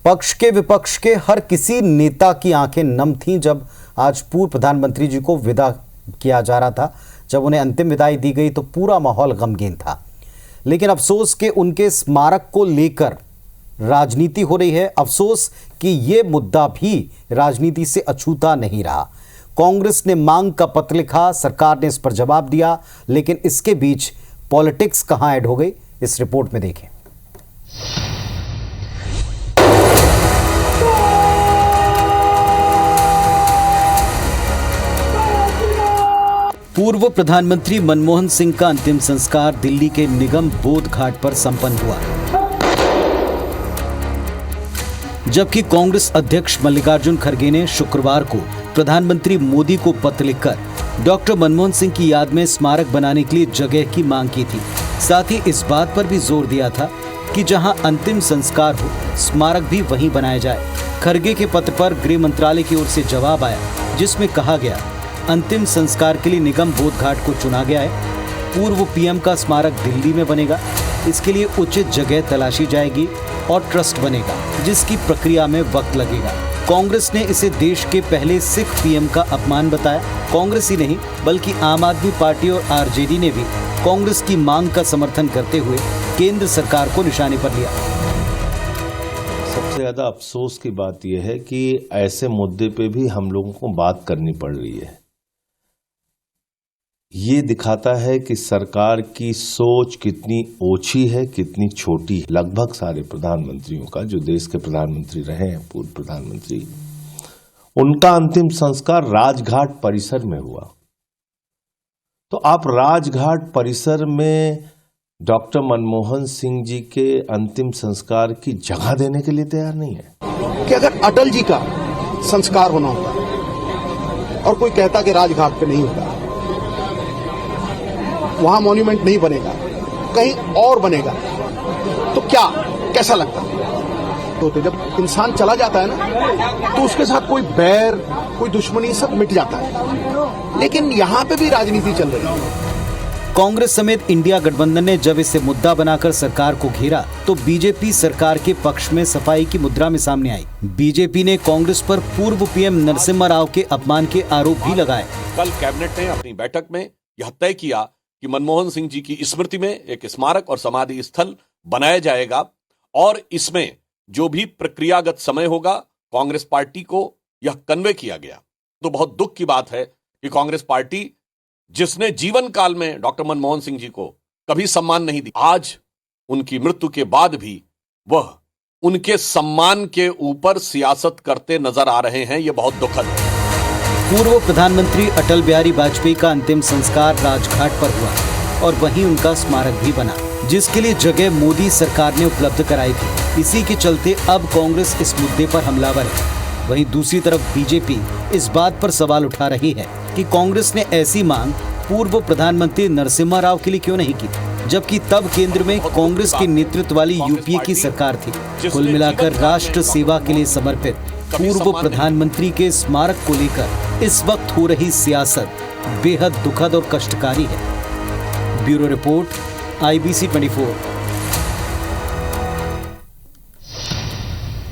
पक्ष के विपक्ष के हर किसी नेता की आंखें नम थीं जब आज पूर्व प्रधानमंत्री जी को विदा किया जा रहा था। जब उन्हें अंतिम विदाई दी गई तो पूरा माहौल गमगीन था। लेकिन अफसोस कि उनके स्मारक को लेकर राजनीति हो रही है। अफसोस कि ये मुद्दा भी राजनीति से अछूता नहीं रहा। कांग्रेस ने मांग का पत्र लिखा, सरकार ने इस पर जवाब दिया, लेकिन इसके बीच पॉलिटिक्स कहां ऐड हो गई, इस रिपोर्ट में देखें। पूर्व प्रधानमंत्री मनमोहन सिंह का अंतिम संस्कार दिल्ली के निगम बोध घाट पर संपन्न हुआ, जबकि कांग्रेस अध्यक्ष मल्लिकार्जुन खड़गे ने शुक्रवार को प्रधानमंत्री मोदी को पत्र लिखकर डॉक्टर मनमोहन सिंह की याद में स्मारक बनाने के लिए जगह की मांग की थी। साथ ही इस बात पर भी जोर दिया था कि जहां अंतिम संस्कार हो, स्मारक भी वहीं बनाया जाए। खड़गे के पत्र पर गृह मंत्रालय की ओर से जवाब आया, जिसमें कहा गया अंतिम संस्कार के लिए निगम बोध घाट को चुना गया है। पूर्व पीएम का स्मारक दिल्ली में बनेगा। इसके लिए उचित जगह तलाशी जाएगी और ट्रस्ट बनेगा, जिसकी प्रक्रिया में वक्त लगेगा। कांग्रेस ने इसे देश के पहले सिख पीएम का अपमान बताया। कांग्रेस ही नहीं बल्कि आम आदमी पार्टी और आरजेडी ने भी कांग्रेस की मांग का समर्थन करते हुए केंद्र सरकार को निशाने पर लिया। सबसे ज्यादा अफसोस की बात यह है कि ऐसे मुद्दे पे भी हम लोगों को बात करनी पड़ रही है। ये दिखाता है कि सरकार की सोच कितनी ओछी है, कितनी छोटी है। लगभग सारे प्रधानमंत्रियों का, जो देश के प्रधानमंत्री रहे हैं, पूर्व प्रधानमंत्री, उनका अंतिम संस्कार राजघाट परिसर में हुआ। तो आप राजघाट परिसर में डॉक्टर मनमोहन सिंह जी के अंतिम संस्कार की जगह देने के लिए तैयार नहीं है। कि अगर अटल जी का संस्कार होना होता और कोई कहता कि राजघाट पे नहीं होगा, वहां मॉन्यूमेंट नहीं बनेगा, कहीं और बनेगा, तो क्या कैसा लगता है? तो जब इंसान चला जाता है ना, तो उसके साथ कोई बैर, कोई दुश्मनी सब मिट जाता है। लेकिन यहां पे भी राजनीति चल रही है। कांग्रेस समेत इंडिया गठबंधन ने जब इसे मुद्दा बनाकर सरकार को घेरा तो बीजेपी सरकार के पक्ष में सफाई की मुद्रा में सामने आई। बीजेपी ने कांग्रेस पर पूर्व पीएम नरसिम्हा राव के अपमान के आरोप भी लगाए। कल कैबिनेट ने अपनी बैठक में यह तय किया कि मनमोहन सिंह जी की स्मृति में एक स्मारक और समाधि स्थल बनाया जाएगा और इसमें जो भी प्रक्रियागत समय होगा, कांग्रेस पार्टी को यह कन्वे किया गया। तो बहुत दुख की बात है कि कांग्रेस पार्टी, जिसने जीवन काल में डॉक्टर मनमोहन सिंह जी को कभी सम्मान नहीं दी, आज उनकी मृत्यु के बाद भी वह उनके सम्मान के ऊपर सियासत करते नजर आ रहे हैं। यह बहुत दुखद है। पूर्व प्रधानमंत्री अटल बिहारी वाजपेयी का अंतिम संस्कार राजघाट पर हुआ और वहीं उनका स्मारक भी बना, जिसके लिए जगह मोदी सरकार ने उपलब्ध कराई थी। इसी के चलते अब कांग्रेस इस मुद्दे पर हमलावर है। वहीं दूसरी तरफ बीजेपी इस बात पर सवाल उठा रही है कि कांग्रेस ने ऐसी मांग पूर्व प्रधानमंत्री नरसिम्हा राव के लिए क्यों नहीं की, जबकि तब केंद्र में कांग्रेस के नेतृत्व वाली यूपीए की सरकार थी। कुल मिलाकर राष्ट्र सेवा के लिए समर्पित पूर्व प्रधानमंत्री के स्मारक को लेकर इस वक्त हो रही सियासत बेहद दुखद और कष्टकारी है। Bureau report, IBC 24।